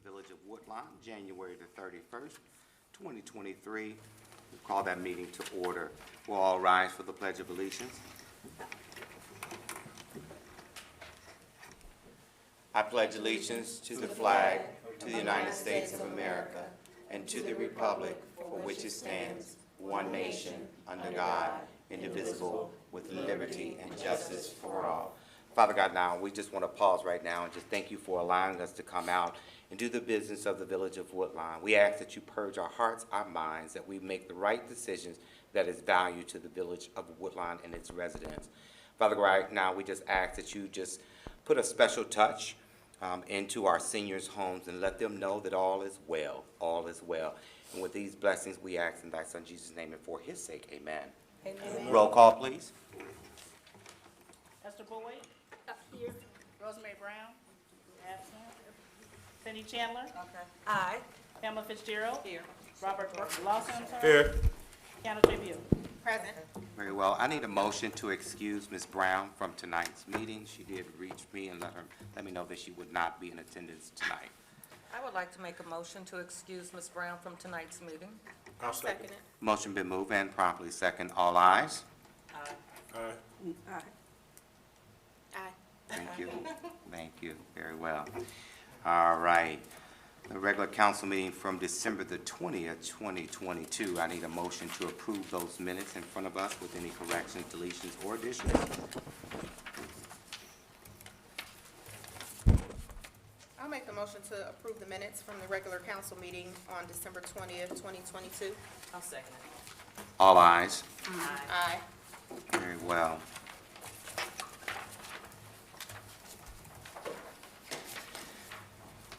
Village of Woodlawn, January the 31st, 2023. We call that meeting to order. We'll all rise for the Pledge of Allegiance. I pledge allegiance to the flag, to the United States of America, and to the republic for which it stands, one nation, under God, indivisible, with liberty and justice for all. Father God, now we just want to pause right now and just thank you for allowing us to come out and do the business of the Village of Woodlawn. We ask that you purge our hearts, our minds, that we make the right decisions that is value to the Village of Woodlawn and its residents. Father, right now we just ask that you just put a special touch into our seniors' homes and let them know that all is well, all is well. And with these blessings, we ask in thy Son Jesus' name and for his sake, amen. Amen. Roll call, please. Esther Boyd. Here. Rosemary Brown. Absent. Cindy Chandler. Okay. Aye. Pamela Fitzgerald. Here. Robert Lawson, I'm sorry. Here. Kiana Tribune. Present. Very well. I need a motion to excuse Ms. Brown from tonight's meeting. She did reach me and let me know that she would not be in attendance tonight. I would like to make a motion to excuse Ms. Brown from tonight's meeting. I'll second it. Motion been moved and properly second. All ayes. Aye. Aye. Thank you. Thank you. Very well. All right. The regular council meeting from December the 20th, 2022. I need a motion to approve those minutes in front of us with any corrections, deletions, or additions. I'll make a motion to approve the minutes from the regular council meeting on December 20th, 2022. I'll second it. All ayes. Aye. Very well.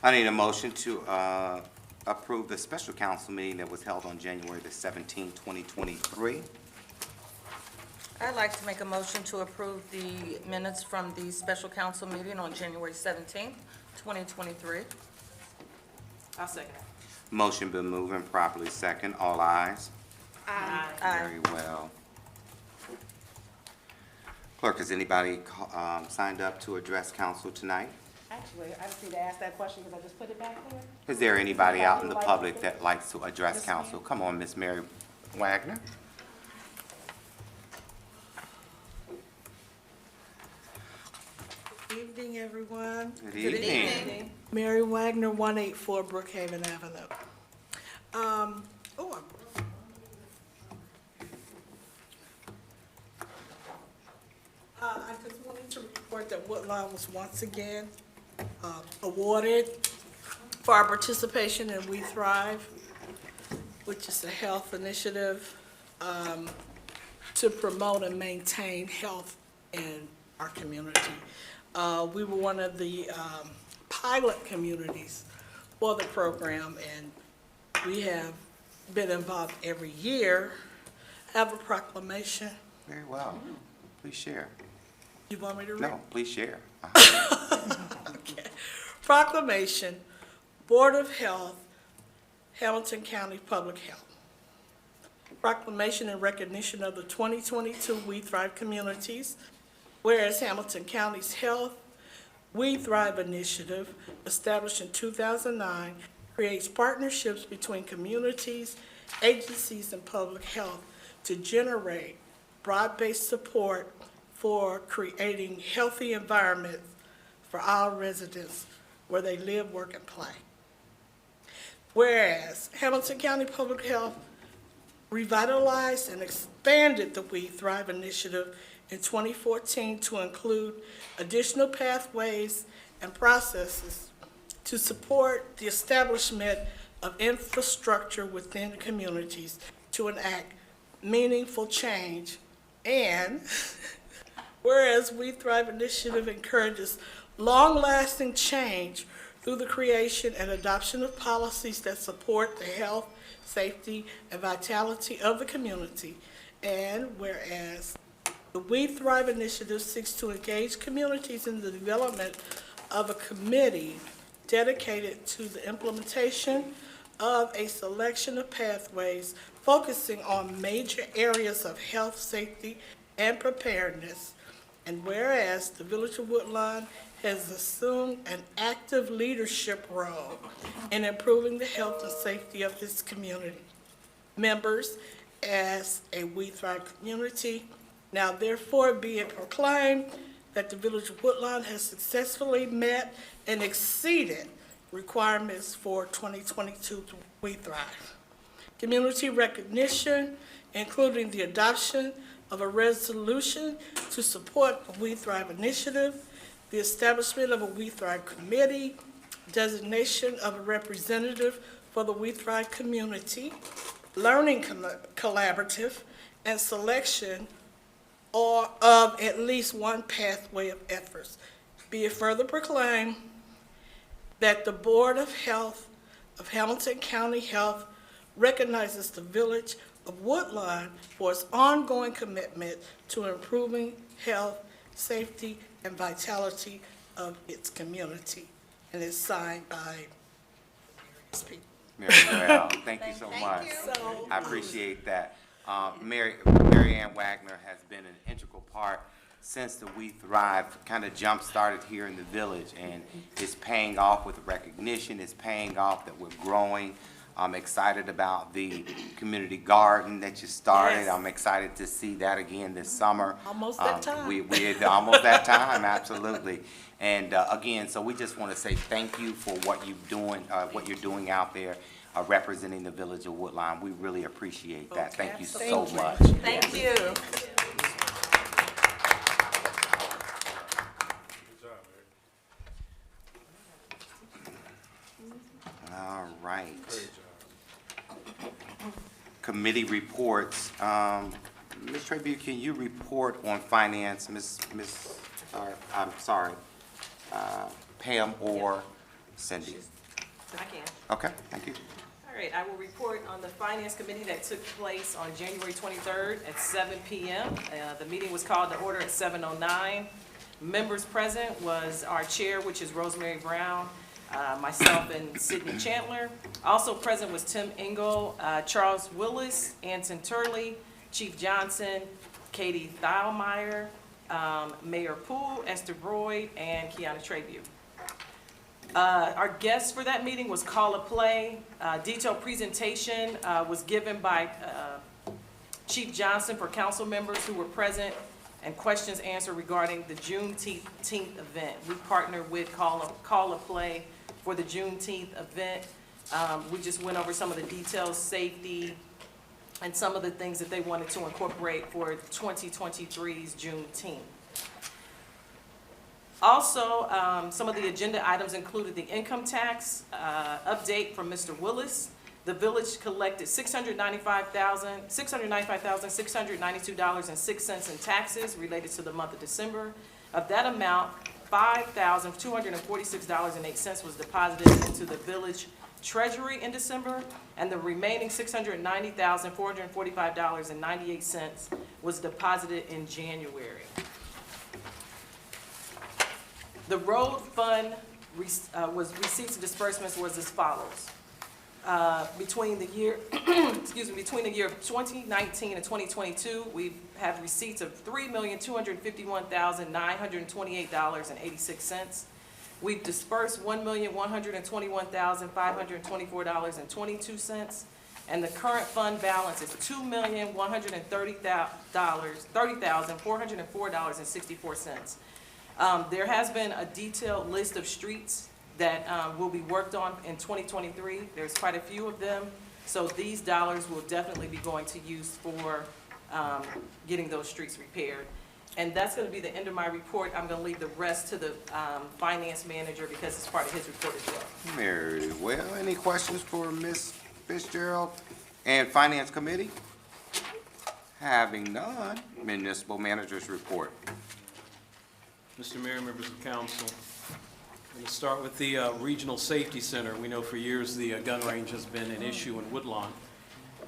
I need a motion to approve the special council meeting that was held on January the 17th, 2023. I'd like to make a motion to approve the minutes from the special council meeting on January 17th, 2023. I'll second it. Motion been moved and properly second. All ayes. Aye. Very well. Clerk, has anybody signed up to address council tonight? Actually, I just need to ask that question because I just put it back there. Is there anybody out in the public that likes to address Yes, council? ma'am. Come on, Miss Mary Wagner. Good evening, everyone. Good evening. Mary Wagner, 184 Brookhaven Avenue. I just wanted to report that Woodlawn was once again awarded for our participation in We Thrive, which is a health initiative to promote and maintain health in our community. We were one of the pilot communities for the program, and we have been involved every year. I have a proclamation. Very well. Please share. You want me to read? No, please share. Okay. Proclamation, Board of Health, Hamilton County Public Health. Proclamation in recognition of the 2022 We Thrive communities, whereas Hamilton County's Health We Thrive initiative, established in 2009, creates partnerships between communities, agencies, and public health to generate broad-based support for creating healthy environments for our residents where they live, work, and play. Whereas Hamilton County Public Health revitalized and expanded the We Thrive initiative in 2014 to include additional pathways and processes to support the establishment of infrastructure within communities to enact meaningful change. And whereas We Thrive initiative encourages long-lasting change through the creation and adoption of policies that support the health, safety, and vitality of the community. And whereas the We Thrive initiative seeks to engage communities in the development of a committee dedicated to the implementation of a selection of pathways focusing on major areas of health, safety, and preparedness. And whereas the Village of Woodlawn has assumed an active leadership role in improving the health and safety of its community members as a We Thrive community. Now therefore be it proclaimed that the Village of Woodlawn has successfully met and exceeded requirements for 2022 We Thrive. Community recognition, including the adoption of a resolution to support the We Thrive initiative, the establishment of a We Thrive committee, designation of a representative for the We Thrive community, learning collaborative, and selection or of at least one pathway of efforts. Be it further proclaimed that the Board of Health of Hamilton County Health recognizes the Village of Woodlawn for its ongoing commitment to improving health, safety, and vitality of its community. And it's signed by various people. Very well. Thank you so much. So, I appreciate that. Mary Ann Wagner has been an integral part since the We Thrive kind of jump-started here in the village, and it's paying off with recognition. It's paying off that we're growing. I'm excited about the community garden that you started. Yes. I'm excited to see that again this summer. Almost that time. We're almost that time, absolutely. And again, so we just want to say thank you for what you're doing out there, representing the Village of Woodlawn. We really appreciate that. Okay. Thank you so Thank you. much. Thank you. All right. Committee reports. Ms. Trabue, can you report on finance, Pam or Cindy? I can. Okay, thank you. All right, I will report on the Finance Committee that took place on January 23rd at 7 p.m. The meeting was called to order at 7:09. Members present was our chair, which is Rosemary Brown, myself and Sydney Chandler. Also present was Tim Engel, Charles Willis, Anson Turley, Chief Johnson, Katie Thielmeyer, Mayor Poole, Esther Broyd, and Kiana Trabue. Our guest for that meeting was Call a Play. Detailed presentation was given by Chief Johnson for council members who were present, and questions answered regarding the Juneteenth event. We partnered with Call a Play for the Juneteenth event. We just went over some of the details, safety, and some of the things that they wanted to incorporate for 2023's Juneteenth. Also, some of the agenda items included the income tax update from Mr. Willis. The village collected $695,692.06 in taxes related to the month of December. Of that amount, $5,246.08 was deposited into the village treasury in December, and the remaining $690,445.98 was deposited in January. The road fund receipts and disbursements was as follows. Between the year, between the year 2019 and 2022, we have receipts of $3,251,928.86. We've dispersed $1,121,524.22, and the current fund balance is $2,130,404.64. There has been a detailed list of streets that will be worked on in 2023. There's quite a few of them, so these dollars will definitely be going to use for getting those streets repaired. And that's going to be the end of my report. I'm going to leave the rest to the finance manager because it's part of his report as well. Very well. Any questions for Ms. Fitzgerald and Finance Committee? Having none, Municipal Manager's report. Mr. Mayor, members of council, I'm going to start with the Regional Safety Center. We know for years the gun range has been an issue in Woodlawn.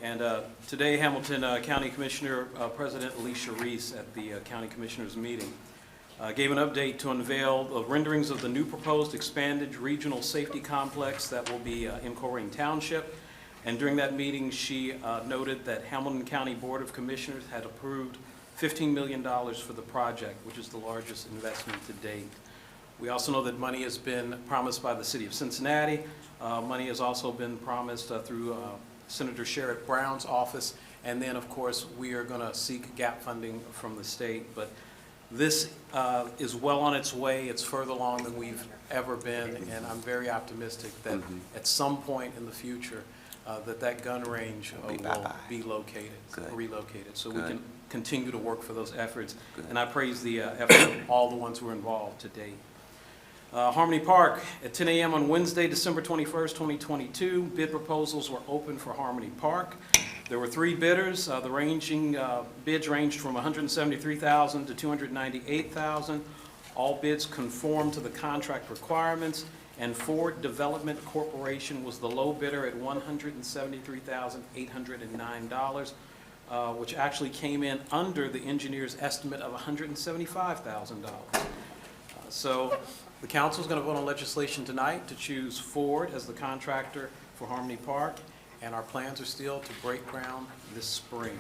And today, Hamilton County Commissioner President Alicia Reese at the County Commissioners meeting gave an update to unveil the renderings of the new proposed expanded regional safety complex that will be in Colerain Township. And during that meeting, she noted that Hamilton County Board of Commissioners had approved $15 million for the project, which is the largest investment to date. We also know that money has been promised by the city of Cincinnati. Money has also been promised through Senator Sherrod Brown's office. And then, of course, we are going to seek gap funding from the state. But this is well on its way. It's further along than we've ever been. And I'm very optimistic that at some point in the future, that gun range will be relocated. So we can continue to work for those efforts. And I praise the effort of all the ones who are involved to date. Harmony Park, at 10 a.m. on Wednesday, December 21st, 2022, bid proposals were open for Harmony Park. There were 3 bidders. The bids ranged from $173,000 to $298,000. All bids conformed to the contract requirements, and Ford Development Corporation was the low bidder at $173,809, which actually came in under the engineer's estimate of $175,000. So the council is going to vote on legislation tonight to choose Ford as the contractor for Harmony Park, and our plans are still to break ground this spring.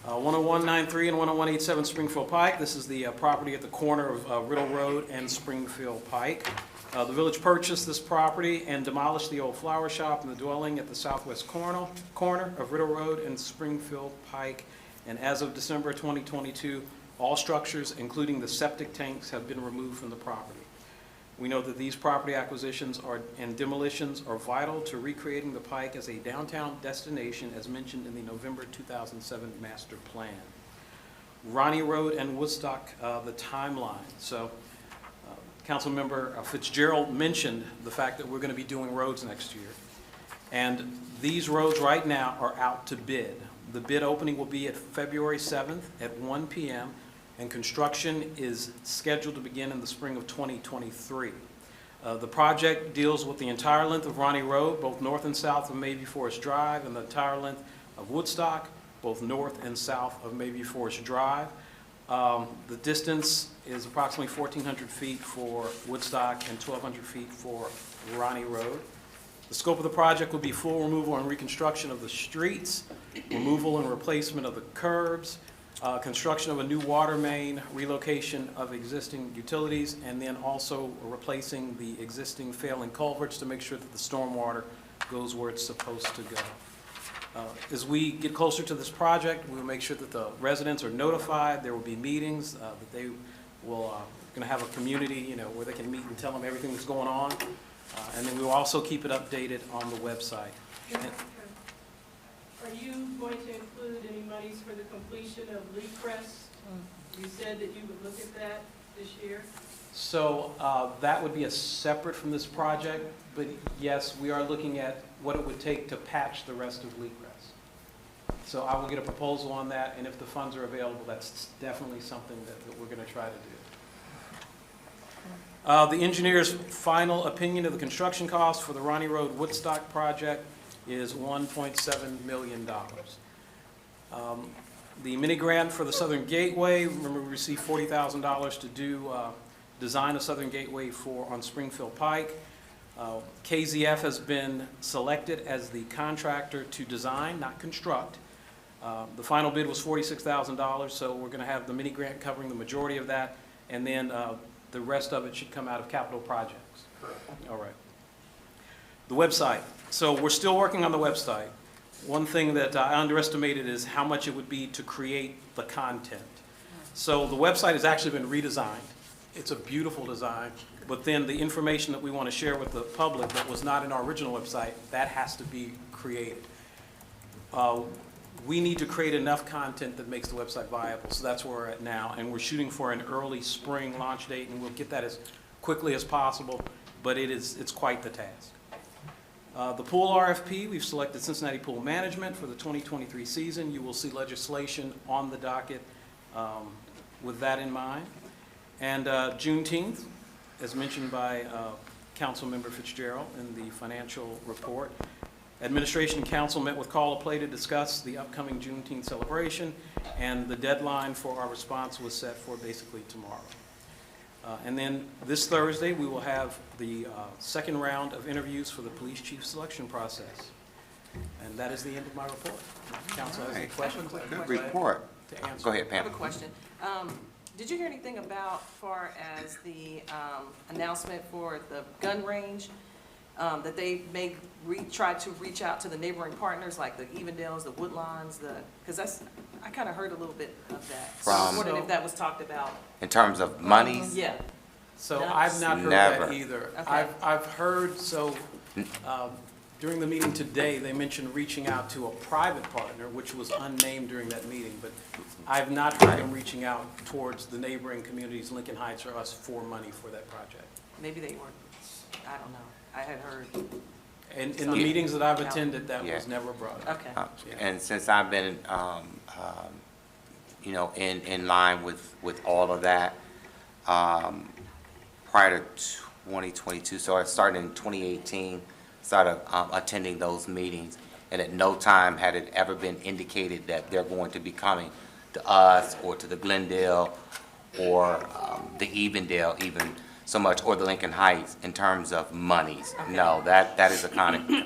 10193 and 10187 Springfield Pike. This is the property at the corner of Riddle Road and Springfield Pike. The village purchased this property and demolished the old flower shop and the dwelling at the southwest corner of Riddle Road and Springfield Pike. And as of December 2022, all structures, including the septic tanks, have been removed from the property. We know that these property acquisitions and demolitions are vital to recreating the Pike as a downtown destination, as mentioned in the November 2007 master plan. Ronnie Road and Woodstock, the timeline. So, Councilmember Fitzgerald mentioned the fact that we're going to be doing roads next year. And these roads right now are out to bid. The bid opening will be at February 7th at 1 p.m. and construction is scheduled to begin in the spring of 2023. The project deals with the entire length of Ronnie Road, both north and south of Mayview Forest Drive, and the entire length of Woodstock, both north and south of Mayview Forest Drive. The distance is approximately 1,400 feet for Woodstock and 1,200 feet for Ronnie Road. The scope of the project will be full removal and reconstruction of the streets, removal and replacement of the curbs, construction of a new water main, relocation of existing utilities, and then also replacing the existing failing culverts to make sure that the stormwater goes where it's supposed to go. As we get closer to this project, we'll make sure that the residents are notified. There will be meetings, that they will going to have a community, where they can meet and tell them everything that's going on. And then we will also keep it updated on the website. Are you going to include any monies for the completion of Lee Crest? You said that you would look at that this year. So that would be a separate from this project, but yes, we are looking at what it would take to patch the rest of Lee Crest. So I will get a proposal on that, and if the funds are available, that's definitely something that we're going to try to do. The engineer's final opinion of the construction cost for the Ronnie Road Woodstock project is $1.7 million. The mini grant for the Southern Gateway, remember we received $40,000 to do design a Southern Gateway on Springfield Pike. KZF has been selected as the contractor to design, not construct. The final bid was $46,000, so we're going to have the mini grant covering the majority of that, and then the rest of it should come out of capital projects. Correct. All right. The website. So we're still working on the website. One thing that I underestimated is how much it would be to create the content. So the website has actually been redesigned. It's a beautiful design, but then the information that we want to share with the public that was not in our original website, that has to be created. We need to create enough content that makes the website viable, so that's where we're at now, and we're shooting for an early spring launch date, and we'll get that as quickly as possible, but it's quite the task. The pool RFP, we've selected Cincinnati Pool Management for the 2023 season. You will see legislation on the docket with that in mind. And Juneteenth, as mentioned by Councilmember Fitzgerald in the financial report, Administration and Council met with Call to Play to discuss the upcoming Juneteenth celebration, and the deadline for our response was set for basically tomorrow. And then this Thursday, we will have the second round of interviews for the police chief selection process. And that is the end of my report. Council has any questions? Good report. To answer. Go ahead, I have Pam. a question. Did you hear anything about far as the announcement for the gun range? That they may try to reach out to the neighboring partners like the Evendales, the Woodlawns, because I kind of heard a little bit of that. So I was wondering if that was talked about. In terms of monies? Yeah. So No? I've not heard Never. that either. Okay. I've heard, during the meeting today, they mentioned reaching out to a private partner, which was unnamed during that meeting, but I've not heard them reaching out towards the neighboring communities, Lincoln Heights or us, for money for that project. Maybe they weren't, I don't know. I had heard. And in the meetings that I've attended, that Yeah. was never brought up. Okay. Yeah. And since I've been, you know, in line with all of that, prior to 2022, so I started in 2018, started attending those meetings, and at no time had it ever been indicated that they're going to be coming to us or to the Glendale or the Evendale even so much, or the Lincoln Heights in terms of monies. Okay. No, that is a county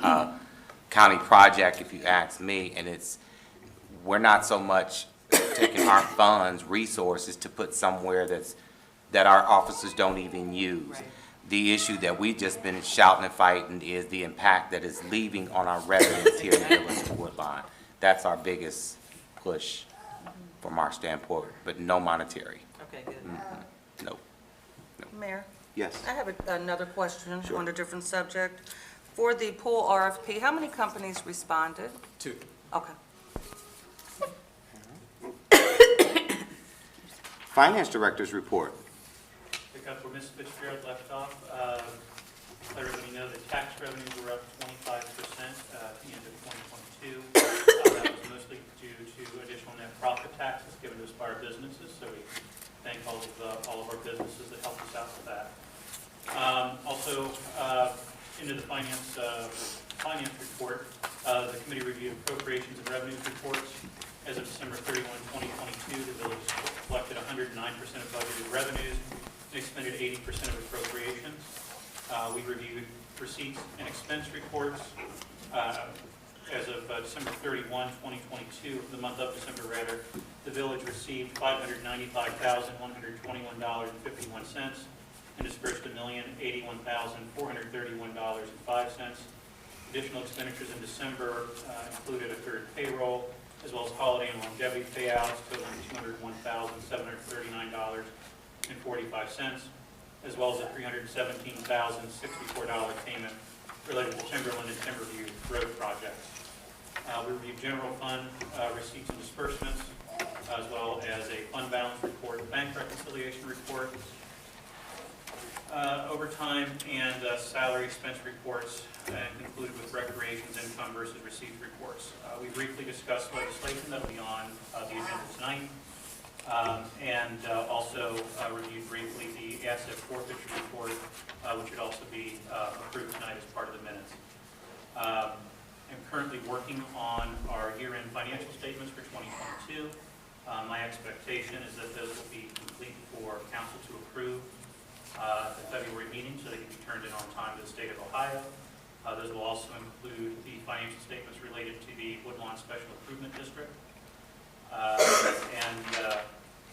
project, if you ask me, and we're not so much taking our funds, resources to put somewhere that our officers don't even use. Right. The issue that we've just been shouting and fighting is the impact that is leaving on our residents here in the village of Woodlawn. That's our biggest push from our standpoint, but no monetary. Okay, good. No. Mayor, Yes. I have another question Sure. on a different subject. For the pool RFP, how many companies responded? 2. Okay. Finance Director's report. Pick up where Ms. Fitzgerald left off. Let everybody know that tax revenues were up 25% at the end of 2022. That was mostly due to additional net profit taxes given to us by our businesses. So we thank all of our businesses that helped us out with that. Also, into the finance report, the committee reviewed appropriations and revenues reports. As of December 31, 2022, the village collected 109% of budgeted revenues and expended 80% of appropriations. We reviewed receipts and expense reports. As of December 31, 2022, for the month of December rather, the village received $595,121.51 and dispersed $1,081,431.05. Additional expenditures in December included a third payroll, as well as holiday and longevity payouts totaling $201,739.45, as well as a $317,064 payment related to Timberland and Timberview road projects. We reviewed general fund receipts and disbursements, as well as a fund balance report, bank reconciliation report, overtime and salary expense reports, concluded with recreations income versus receipts reports. We briefly discussed legislation that will be on the agenda tonight, and also reviewed briefly the asset forfeiture report, which would also be approved tonight as part of the minutes. I'm currently working on our year-end financial statements for 2022. My expectation is that those will be complete for council to approve at the February meeting, so they can be turned in on time to the state of Ohio. Those will also include the financial statements related to the Woodlawn Special Improvement District. I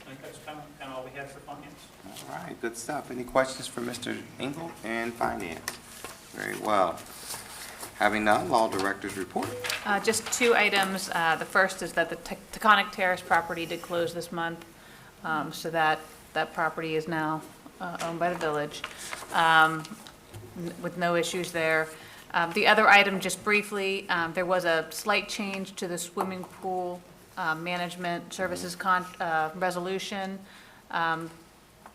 think that's kind of all we have for finance. All right, good stuff. Any questions for Mr. Engel and Finance? Very well. Having none, Law Director's report. Just 2 items. The first is that the Taconic Terrace property did close this month, so that property is now owned by the village, with no issues there. The other item, just briefly, there was a slight change to the swimming pool management services resolution.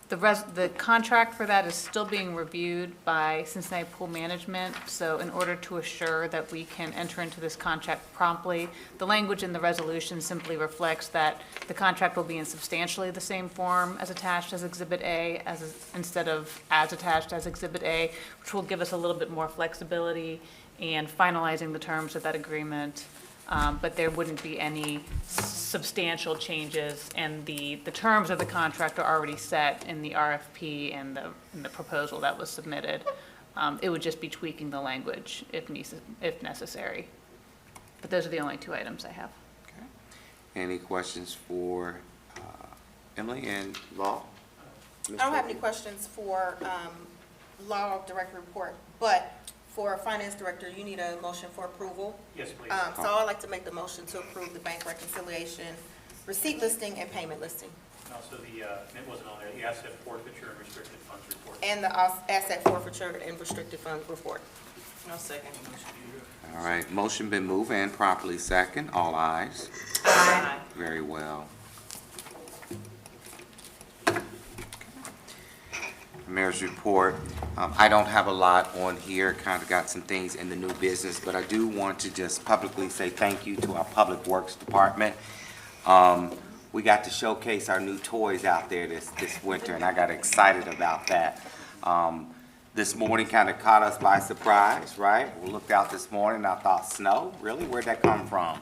The contract for that is still being reviewed by Cincinnati Pool Management, so in order to assure that we can enter into this contract promptly, the language in the resolution simply reflects that the contract will be in substantially the same form as attached as Exhibit A, instead of as attached as Exhibit A, which will give us a little bit more flexibility in finalizing the terms of that agreement. But there wouldn't be any substantial changes, and the terms of the contract are already set in the RFP and the proposal that was submitted. It would just be tweaking the language if necessary. But those are the only 2 items I have. Okay. Any questions for Emily, and Law? I don't have any questions for Law Director report, but for Finance Director, you need a motion for approval. Yes, please. So I'd like to make the motion to approve the bank reconciliation, receipt listing, and payment listing, Also, it wasn't on there, the asset forfeiture and restricted funds report. and the asset forfeiture and restricted funds report. No second. All right, motion been moved and properly second. All ayes. Aye. Very well. Mayor's report. I don't have a lot on here, kind of got some things in the new business, but I do want to just publicly say thank you to our Public Works Department. We got to showcase our new toys out there this winter, and I got excited about that. This morning kind of caught us by surprise, right? We looked out this morning, and I thought, snow? Really? Where'd that come from?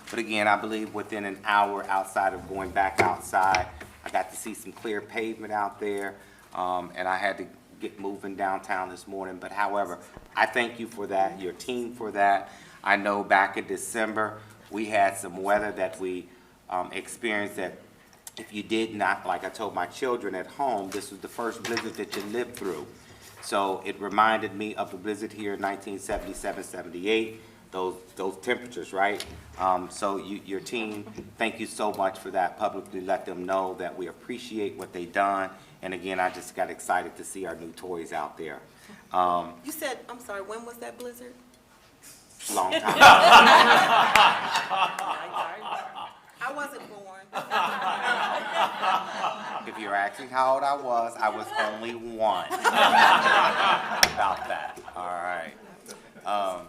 But again, I believe within an hour outside of going back outside, I got to see some clear pavement out there, and I had to get moving downtown this morning. But however, I thank you for that, your team for that. I know back in December, we had some weather that we experienced that if you did not, like I told my children at home, this was the first blizzard that you lived through. So it reminded me of the blizzard here in 1977, 78, those temperatures, right? So your team, thank you so much for that. Publicly let them know that we appreciate what they've done. And again, I just got excited to see our new toys out there. You said, I'm sorry, when was that blizzard? Long time. I wasn't born. If you're asking how old I was only one. About that, all right. Well,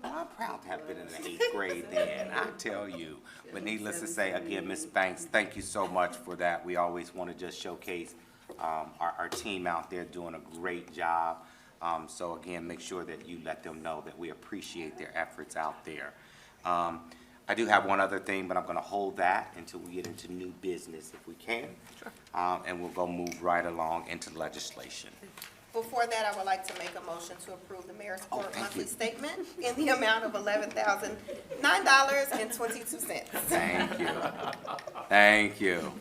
I'm proud to have been in the 8th grade then, I tell you. But needless to say, again, Ms. Banks, thank you so much for that. We always want to just showcase our team out there doing a great job. So again, make sure that you let them know that we appreciate their efforts out there. I do have one other thing, but I'm going to hold that until we get into new business if we can. Sure. And we'll go move right along into legislation. Before that, I would like to make a motion to approve the mayor's court monthly statement in the amount of $11,009.22. Thank you. Thank you.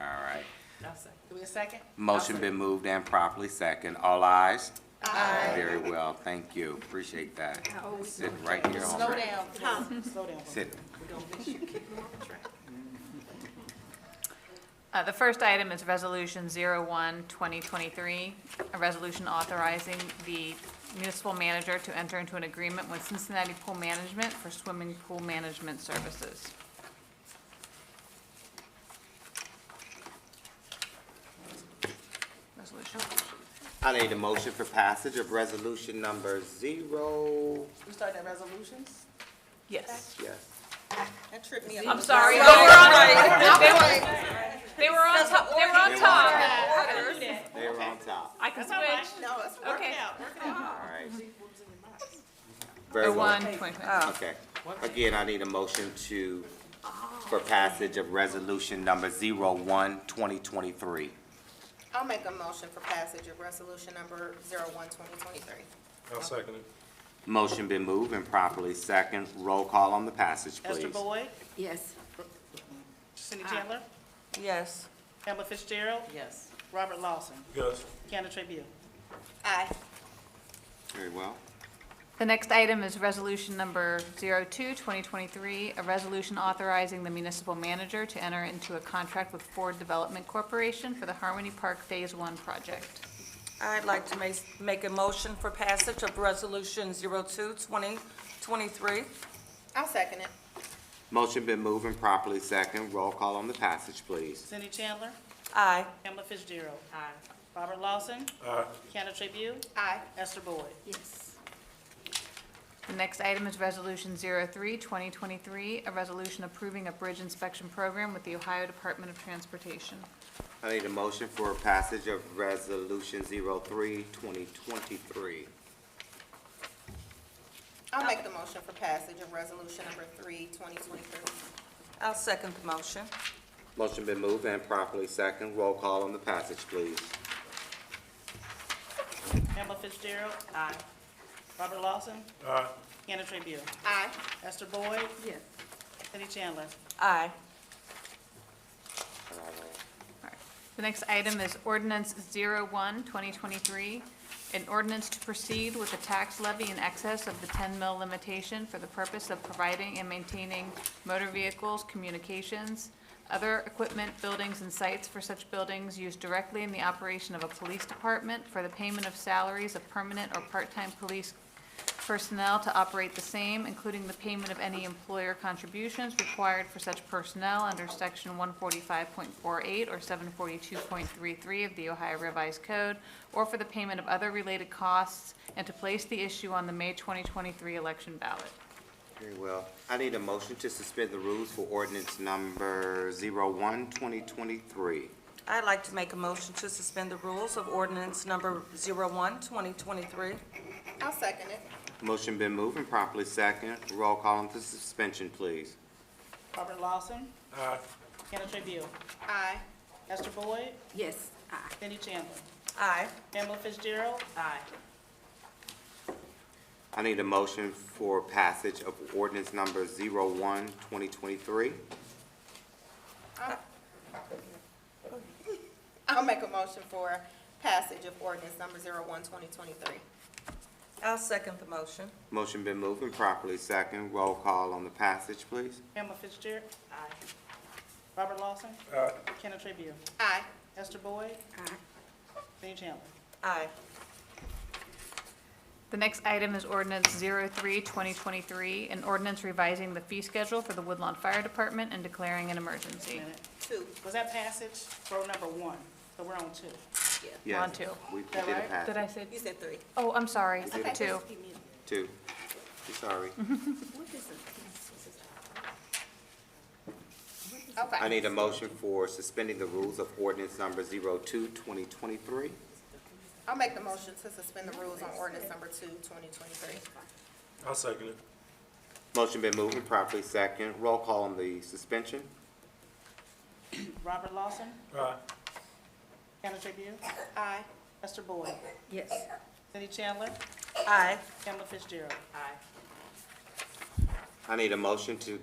All right. Do we a second? Motion been moved and properly second. All ayes? Aye. Very well, thank you. Appreciate that. Sit right here. Slow down. Slow down. Sit. The first item is Resolution 01-2023, a resolution authorizing the municipal manager to enter into an agreement with Cincinnati Pool Management for swimming pool management services. Resolution. I need a motion for passage of resolution number 0. We starting at resolutions? Yes. Yes. That tripped me up. I'm sorry. They were on top. They were on top. They were on top. I can switch. No, it's Okay. All right. Oh, Very well. 01-2023. Okay. Again, I need a motion for passage of resolution number 01-2023. I'll make a motion for passage of resolution number 01-2023. I'll second it. Motion been moved and properly second. Roll call on the passage, Esther please. Boyd, Yes. Cindy Chandler, Yes. Pamela Fitzgerald, Yes. Robert Lawson, Yes. Candace Tribune. Aye. Very well. The next item is Resolution Number 02-2023, a resolution authorizing the municipal manager to enter into a contract with Ford Development Corporation for the Harmony Park Phase 1 project. I'd like to make a motion for passage of Resolution 02-2023. I'll second it. Motion been moved and properly second. Roll call on the passage, please. Cindy Chandler, Aye. Pamela Fitzgerald, Aye. Robert Lawson, Aye. Candace Tribune, Aye. Esther Boyd. Yes. The next item is Resolution 03-2023, a resolution approving a bridge inspection program with the Ohio Department of Transportation. I need a motion for passage of resolution 03-2023. I'll make the motion for passage of resolution number 3-2023. I'll second the motion. Motion been moved and properly second. Roll call on the passage, please. Pamela Fitzgerald, Aye. Robert Lawson, Aye. Candace Tribune, Aye. Esther Boyd, Yes. Cindy Chandler, Aye. The next item is ordinance 01-2023, an ordinance to proceed with a tax levy in excess of the 10 mil limitation for the purpose of providing and maintaining motor vehicles, communications, other equipment, buildings, and sites for such buildings used directly in the operation of a police department for the payment of salaries of permanent or part-time police personnel to operate the same, including the payment of any employer contributions required for such personnel under section 145.48 or 742.33 of the Ohio Revised Code, or for the payment of other related costs, and to place the issue on the May 2023 election ballot. Very well. I need a motion to suspend the rules for ordinance number 01-2023. I'd like to make a motion to suspend the rules of ordinance number 01-2023. I'll second it. Motion been moved and properly second. Roll call on the suspension, please. Robert Lawson. Aye. Kenneth Trabue. Aye. Esther Boyd. Yes. Aye. Cindy Chandler. Aye. Pamela Fitzgerald. Aye. I need a motion for passage of ordinance number 01-2023. I'll make a motion for passage of ordinance number 01-2023. I'll second the motion. Motion been moved and properly second. Roll call on the passage, please. Pamela Fitzgerald. Aye. Robert Lawson. Aye. Kenneth Trabue. Aye. Esther Boyd. Aye. Cindy Chandler. Aye. The next item is ordinance 03-2023, an ordinance revising the fee schedule for the Woodlawn Fire Department and declaring an emergency. Minute. 2. Was that passage? Roll number 1. So we're on 2. Yes. On two. We that did a right? passage. Did I say? You said 3. Oh, I'm sorry, We did a 2. 2. I'm sorry. Okay. I need a motion for suspending the rules of ordinance number 02-2023. I'll make the motion to suspend the rules on ordinance number 2-2023. I'll second it. Motion been moved and properly second. Roll call on the suspension. Robert Lawson. Aye. Kenneth Trabue. Aye. Esther Boyd. Yes. Cindy Chandler. Aye. Pamela Fitzgerald. Aye. I need a motion for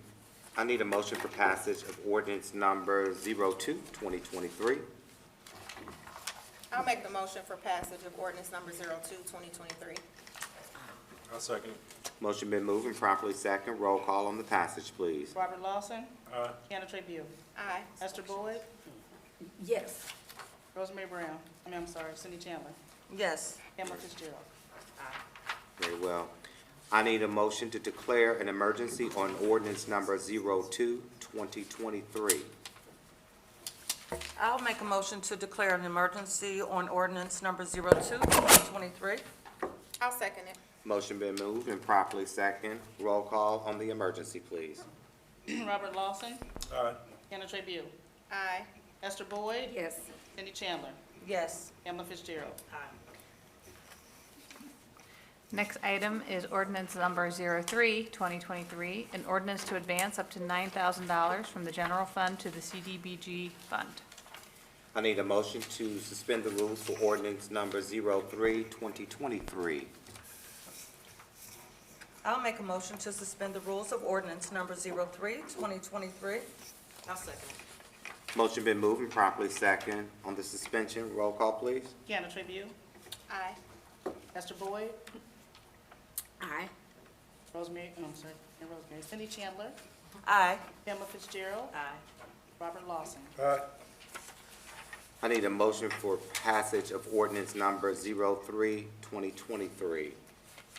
passage of ordinance number 02-2023. I'll make the motion for passage of ordinance number 02-2023. I'll second it. Motion been moved and properly second. Roll call on the passage, please. Robert Lawson. Aye. Kenneth Trabue. Aye. Esther Boyd. Yes. Rosemary Brown. I'm sorry, Cindy Chandler. Yes. Pamela Fitzgerald. Very well. I need a motion to declare an emergency on ordinance number 02-2023. I'll make a motion to declare an emergency on ordinance number 02-2023. I'll second it. Motion been moved and properly second. Roll call on the emergency, please. Robert Lawson. Aye. Kenneth Trabue. Aye. Esther Boyd. Yes. Cindy Chandler. Yes. Pamela Fitzgerald. Next item is ordinance number 03-2023, an ordinance to advance up to $9,000 from the general fund to the CDBG fund. I need a motion to suspend the rules for ordinance number 03-2023. I'll make a motion to suspend the rules of ordinance number 03-2023. I'll second it. Motion been moved and properly second. On the suspension, roll call, please. Kenneth Trabue. Aye. Esther Boyd. Aye. Rosemary, Cindy Chandler. Aye. Pamela Fitzgerald. Aye. Robert Lawson. Aye. I need a motion for passage of ordinance number 03-2023.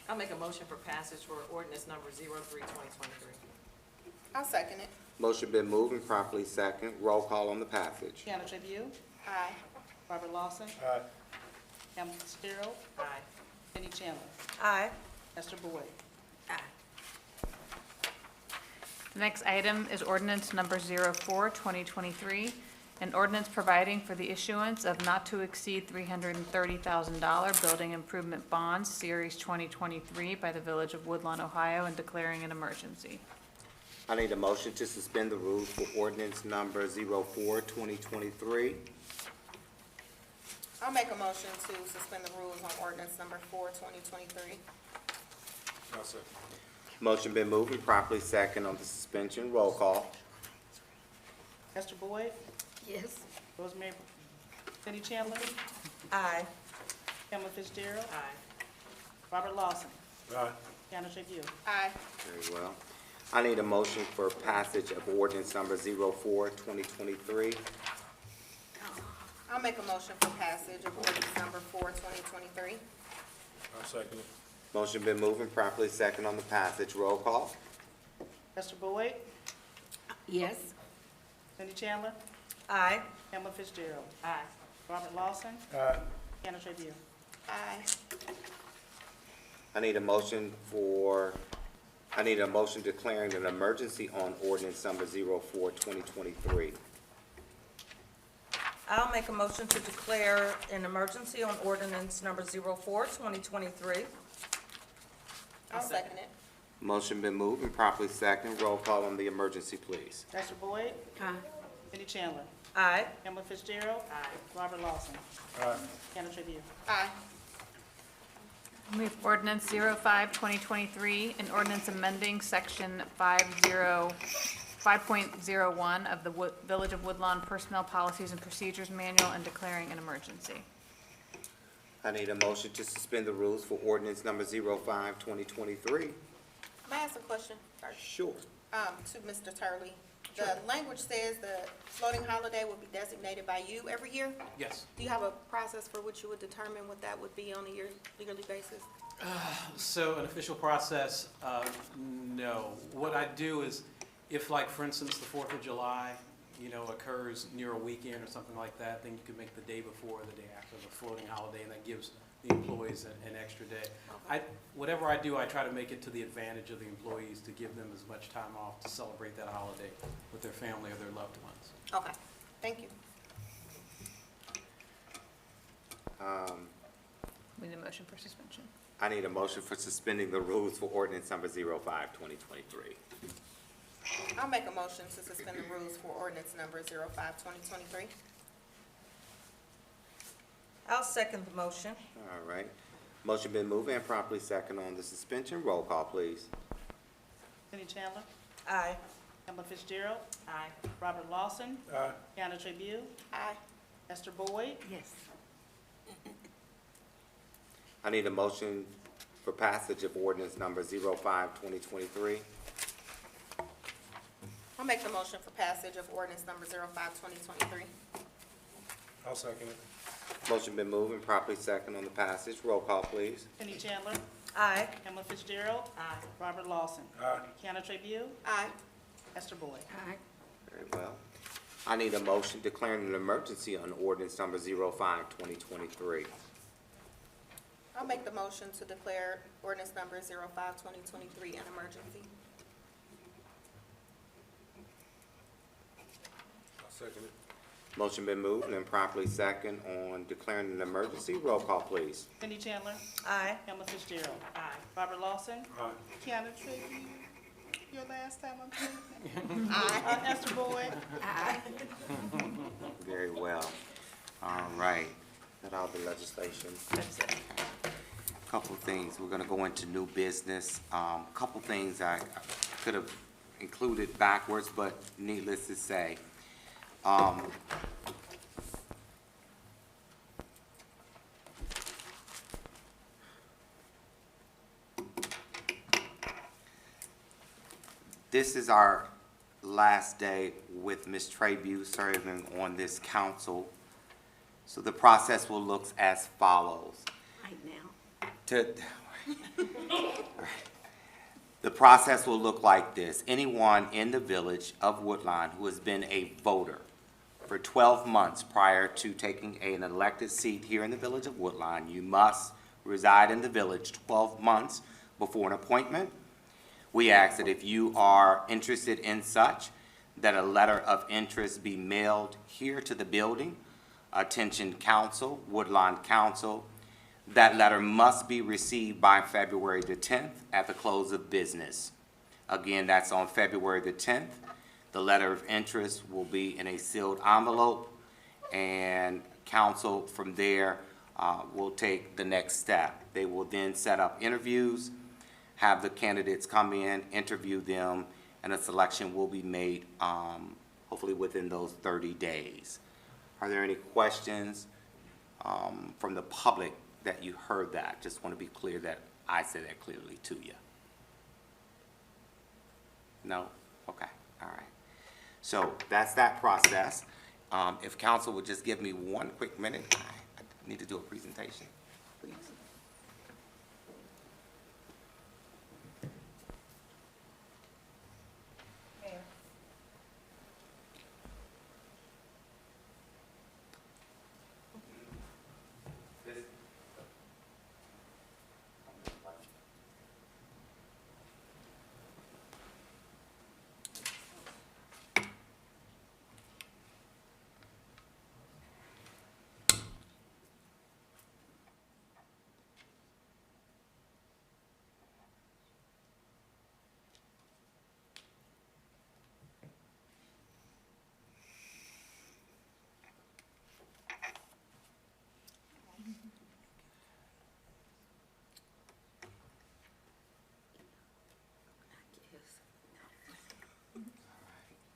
I'll make a motion for passage for ordinance number 03-2023. I'll second it. Motion been moved and properly second. Roll call on the passage. Kenneth Trabue. Aye. Robert Lawson. Aye. Pamela Fitzgerald. Aye. Cindy Chandler. Aye. Esther Boyd. Aye. The next item is ordinance number 04-2023, an ordinance providing for the issuance of not to exceed $330,000 building improvement bonds, Series 2023, by the Village of Woodlawn, Ohio, and declaring an emergency. I need a motion to suspend the rules for ordinance number 04-2023. I'll make a motion to suspend the rules on ordinance number 4-2023. I'll second. Motion been moved and properly second on the suspension. Roll call. Esther Boyd. Yes. Rosemary Cindy Chandler? Aye. Pamela Fitzgerald? Aye. Robert Lawson? Aye. Deanna Tribune? Aye. Very well. I need a motion for passage of ordinance number 04-2023. I'll make a motion for passage of ordinance number 4/2023. I'll second it. Motion been moved and properly second on the passage. Roll call. Esther Boyd? Yes. Cindy Chandler? Aye. Pamela Fitzgerald? Aye. Robert Lawson? Aye. Deanna Tribune? Aye. I need a motion declaring an emergency on ordinance number 04-2023. I'll make a motion to declare an emergency on ordinance number 04-2023. I'll second it. Motion been moved and properly second. Roll call on the emergency, please. Esther Boyd? Aye. Cindy Chandler? Aye. Pamela Fitzgerald? Aye. Robert Lawson? Aye. Deanna Tribune? Aye. Move ordinance 05-2023, an ordinance amending section 5.01 of the Village of Woodlawn Personnel Policies and Procedures Manual and declaring an emergency. I need a motion to suspend the rules for ordinance number 05-2023. May I ask a question first? Sure. To Mr. Turley? The language says the floating holiday will be designated by you every year. Yes. Do you have a process for which you would determine what that would be on a yearly basis? So an official process, no. What I do is, if like, for instance, the 4th of July, occurs near a weekend or something like that, then you could make the day before or the day after the floating holiday, and that gives the employees an extra day. Whatever I do, I try to make it to the advantage of the employees to give them as much time off to celebrate that holiday with their family or their loved ones. Okay, thank you. We need a motion for suspension. I need a motion for suspending the rules for ordinance number 05-2023. I'll make a motion to suspend the rules for ordinance number 05/2023. I'll second the motion. All right. Motion been moved and properly second on the suspension. Roll call, please. Cindy Chandler? Aye. Pamela Fitzgerald? Aye. Robert Lawson? Aye. Deanna Tribune? Aye. Esther Boyd? Yes. I need a motion for passage of ordinance number 05-2023. I'll make the motion for passage of ordinance number 05/2023. I'll second it. Motion been moved and properly second on the passage. Roll call, please. Cindy Chandler? Aye. Pamela Fitzgerald? Aye. Robert Lawson? Aye. Deanna Tribune? Aye. Esther Boyd? Aye. Very well. I need a motion declaring an emergency on ordinance number 05-2023. I'll make the motion to declare ordinance number 05/2023 an emergency. I'll second it. Motion been moved and properly second on declaring an emergency. Roll call, please. Cindy Chandler? Aye. Pamela Fitzgerald? Aye. Robert Lawson? Aye. Deanna Tribune? Your last time I'm saying Aye. that. Esther Boyd? Aye. Very well. All right. Got all the legislation. Couple things. We're gonna go into new business. Couple things I could have included backwards, but needless to say. This is our last day with Ms. Trabue serving on this council. So the process will look as follows. Right now. The process will look like this. Anyone in the village of Woodlawn who has been a voter for 12 months prior to taking an elected seat here in the village of Woodlawn, you must reside in the village 12 months before an appointment. We ask that if you are interested in such, that a letter of interest be mailed here to the building. Attention Council, Woodlawn Council. That letter must be received by February the 10th at the close of business. Again, that's on February the 10th. The letter of interest will be in a sealed envelope, and council from there will take the next step. They will then set up interviews, have the candidates come in, interview them, and a selection will be made hopefully within those 30 days. Are there any questions from the public that you heard that. Just want to be clear that I said that clearly to you. No? Okay, all right. So that's that process. If council would just give me one quick minute, I need to do a presentation, please.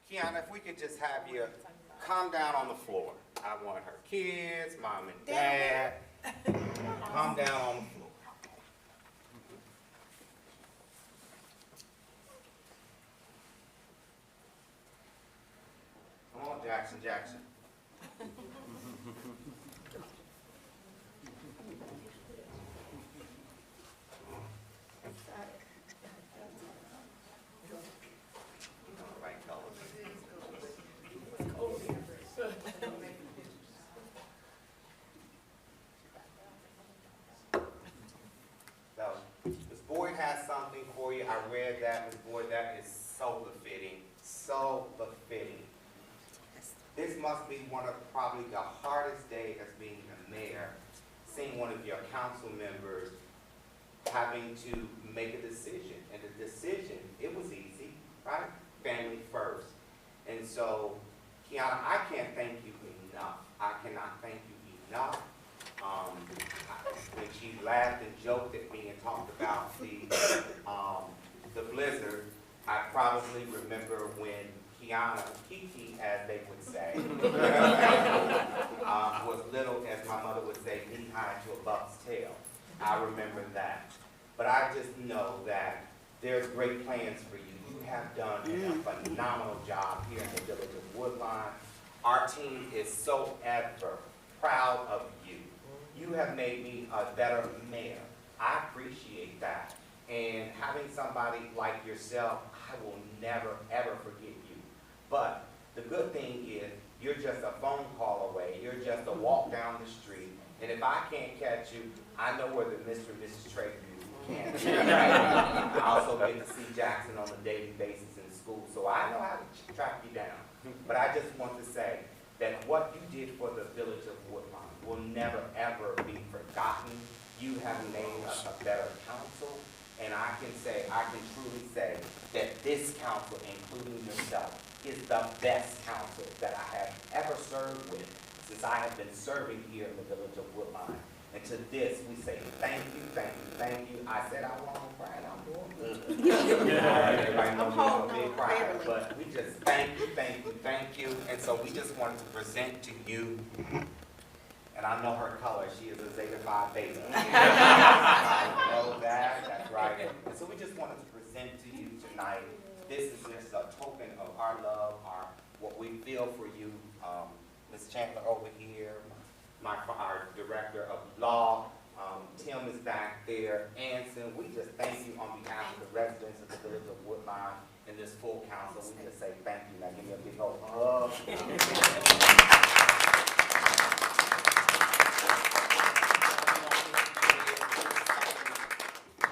Kiana, if we could just have you calm down on the floor. I want her kids, mom and dad, calm down on the floor. Come on, Jackson, Jackson. Ms. Boyd has something for you. I read that, Ms. Boyd, that is so befitting, so befitting. This must be one of probably the hardest days as being a mayor, seeing one of your council members having to make a decision. And the decision, it was easy, right? Family first. And so, Kiana, I can't thank you enough. I cannot thank you enough. When she laughed and joked at me and talked about the blizzard, I probably remember when Kiana, Kiki, as they would say, was little, as my mother would say, knee-high to a buck's tail. I remember that. But I just know that there's great plans for you. You have done a phenomenal job here in the village of Woodlawn. Our team is so ever proud of you. You have made me a better mayor. I appreciate that. And having somebody like yourself, I will never, ever forget you. But the good thing is, you're just a phone call away. You're just a walk down the street. And if I can't catch you, I know where the Mr. and Mrs. Trey can. I also get to see Jackson on a daily basis in school, so I know how to track you down. But I just want to say that what you did for the village of Woodlawn will never, ever be forgotten. You have made us a better council, and I can truly say that this council, including yourself, is the best council that I have ever served with since I have been serving here in the village of Woodlawn. And to this, we say thank you, thank you, thank you. I said I wasn't crying, I'm doing good. Everybody knows I'm a big crier, but we just thank you, thank you, thank you. And so we just wanted to present to you, and I know her color, she is a Zeta Phi Beta. I know that, that's right. And so we just wanted to present to you tonight. This is just a token of our love, what we feel for you. Ms. Chandler over here, our director of law, Tim is back there, Anson. We just thank you on behalf of the residents of the village of Woodlawn and this full council. We just say thank you. Now give me a big old hug.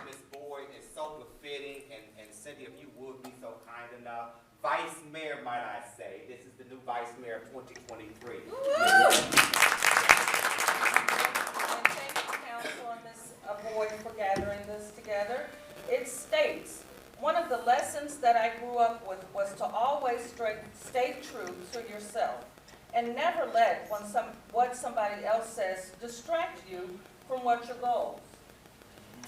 Ms. Boyd is so befitting, and Cindy, if you would be so kind enough. Vice Mayor, might I say. This is the new Vice Mayor of 2023. Boyd for gathering this together. It states, one of the lessons that I grew up with was to always stay true to yourself and never let what somebody else says distract you from what your goals.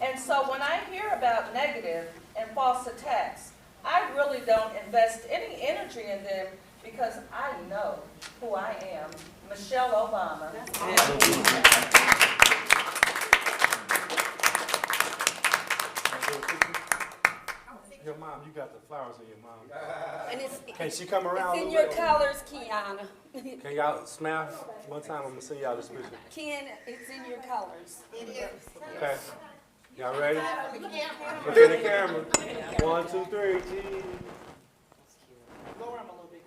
And so when I hear about negative and false attacks, I really don't invest any energy in them because I know who I am Michelle Obama. Your mom, you got the flowers in your mom. And it's Can she come around? in a your little bit? colors, Kiana. Can y'all smile one time? I'm gonna send y'all this picture. Ken, it's in your colors. Okay. Y'all ready? Look at the camera. 1, 2, 3. Cheese. Lower them a little bit,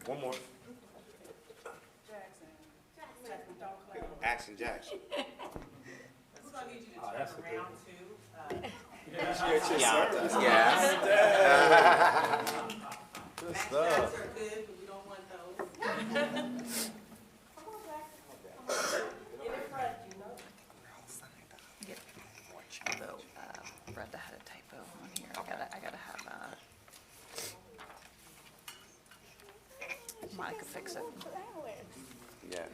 One more. Jackson. Jackson, don't clap. Action Jackson. We're gonna need you to Oh, that's turn the thing. around too. Yes. Good Back stuff. shots are good, but we don't want those. In the front, you know. Although, Brenda had a typo on here. I gotta have, Monica fix it. Yes.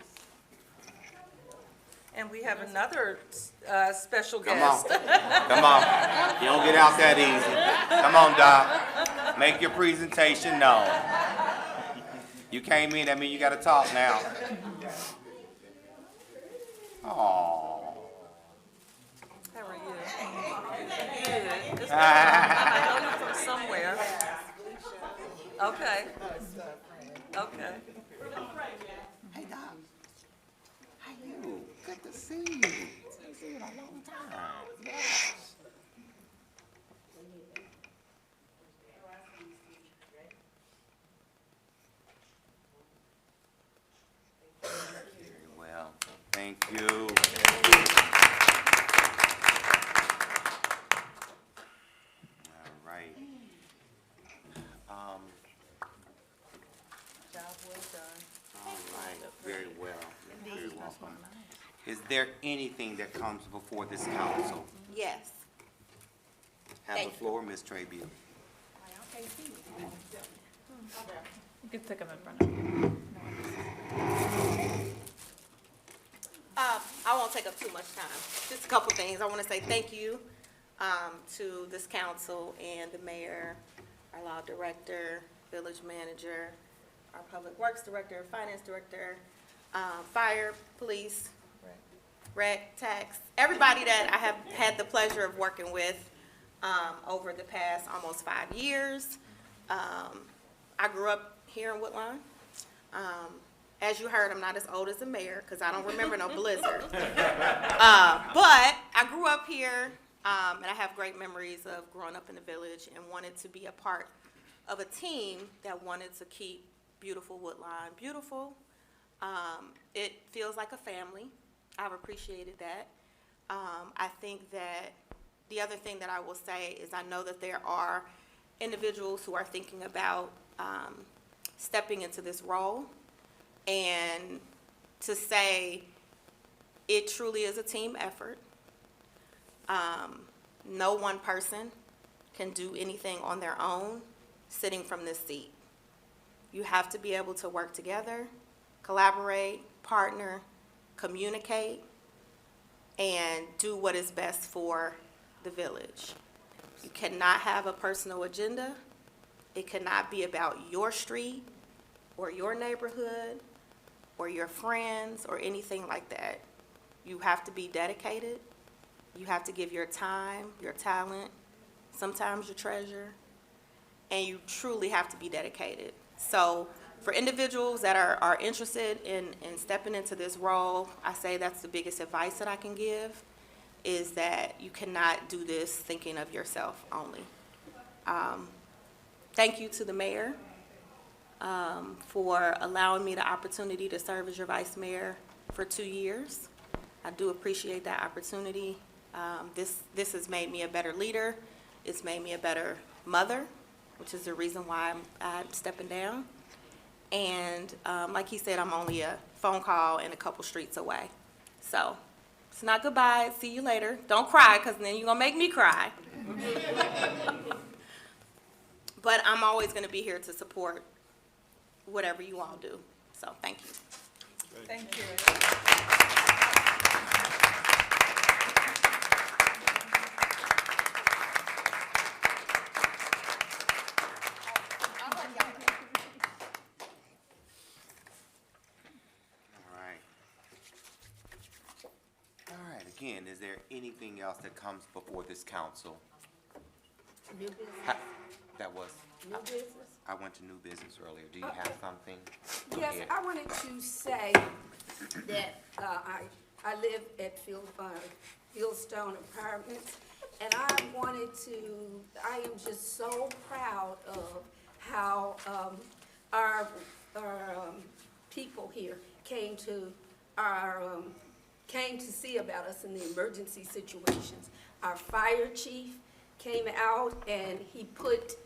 And we have another special Come guest. on. Come on. You don't get out that easy. Come on, Doc. Make your presentation known. You came in, that means you got to talk now. Aww. How are you? Good. I know you from somewhere. Okay. Okay. Hey, Doc. How you? Good to see you. Haven't seen you in a long time. Yes. Very well. Thank you. All right. Job well done. All right, very well. Very welcome. Is there anything that comes before this council? Yes. Have Thank the you. floor, Ms. Trabue. You could stick them in front of you. I won't take up too much time. Just a couple things. I want to say thank you to this council and the mayor, our law director, village manager, our public works director, finance director, fire, police, rec, tax, everybody that I have had the pleasure of working with over the past almost 5 years. I grew up here in Woodlawn. As you heard, I'm not as old as the mayor because I don't remember no blizzard. But I grew up here, and I have great memories of growing up in the village and wanted to be a part of a team that wanted to keep beautiful Woodlawn beautiful. It feels like a family. I've appreciated that. I think that the other thing that I will say is I know that there are individuals who are thinking about stepping into this role, and to say it truly is a team effort. No one person can do anything on their own sitting from this seat. You have to be able to work together, collaborate, partner, communicate, and do what is best for the village. You cannot have a personal agenda. It cannot be about your street or your neighborhood or your friends or anything like that. You have to be dedicated. You have to give your time, your talent, sometimes your treasure, and you truly have to be dedicated. So for individuals that are interested in stepping into this role, I say that's the biggest advice that I can give, is that you cannot do this thinking of yourself only. Thank you to the mayor for allowing me the opportunity to serve as your vice mayor for 2 years. I do appreciate that opportunity. This has made me a better leader. It's made me a better mother, which is the reason why I'm stepping down. And like he said, I'm only a phone call and a couple streets away. So it's not goodbye. See you later. Don't cry, because then you're going to make me cry. But I'm always going to be here to support whatever you all do. So thank you. Thank you. again, is there anything else that comes before this council? New business, That was, new business? I went to new business earlier. Do you have something? Go Yes, ahead. I wanted to say that I live at Fieldstone Apartments, and I am just so proud of how our people here came to see about us in the emergency situations. Our fire chief came out and he put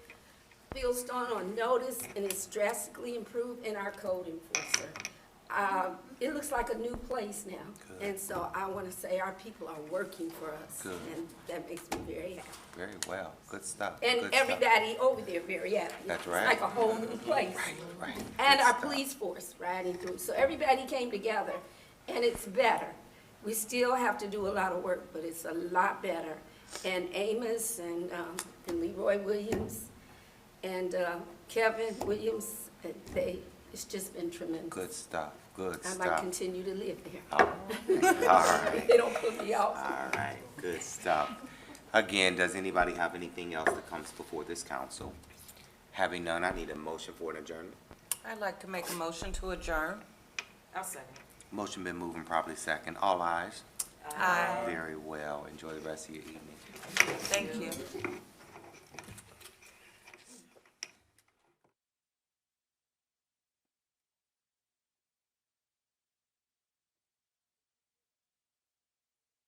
Fieldstone on notice, and it's drastically improved, in our code enforcer. It looks like a new place now. Good. And so I want to say our people are working for us. Good. And that makes me very happy. Very well. Good stuff. And Good stuff. everybody over there very happy. That's right. It's like a whole new place. Right. And Good our stuff. police force riding through. So everybody came together, and it's better. We still have to do a lot of work, but it's a lot better. And Amos and Leroy Williams and Kevin Williams, it's just been tremendous. Good stuff. Good I stuff. might continue to live there. All right. They don't put me out. All right. Good stuff. Again, does anybody have anything else that comes before this council? Having none, I need a motion for an adjournment. I'd like to make a motion to adjourn. I'll second. Motion been moving properly second. All ayes. Aye. Very well. Enjoy the rest of your evening. Thank you.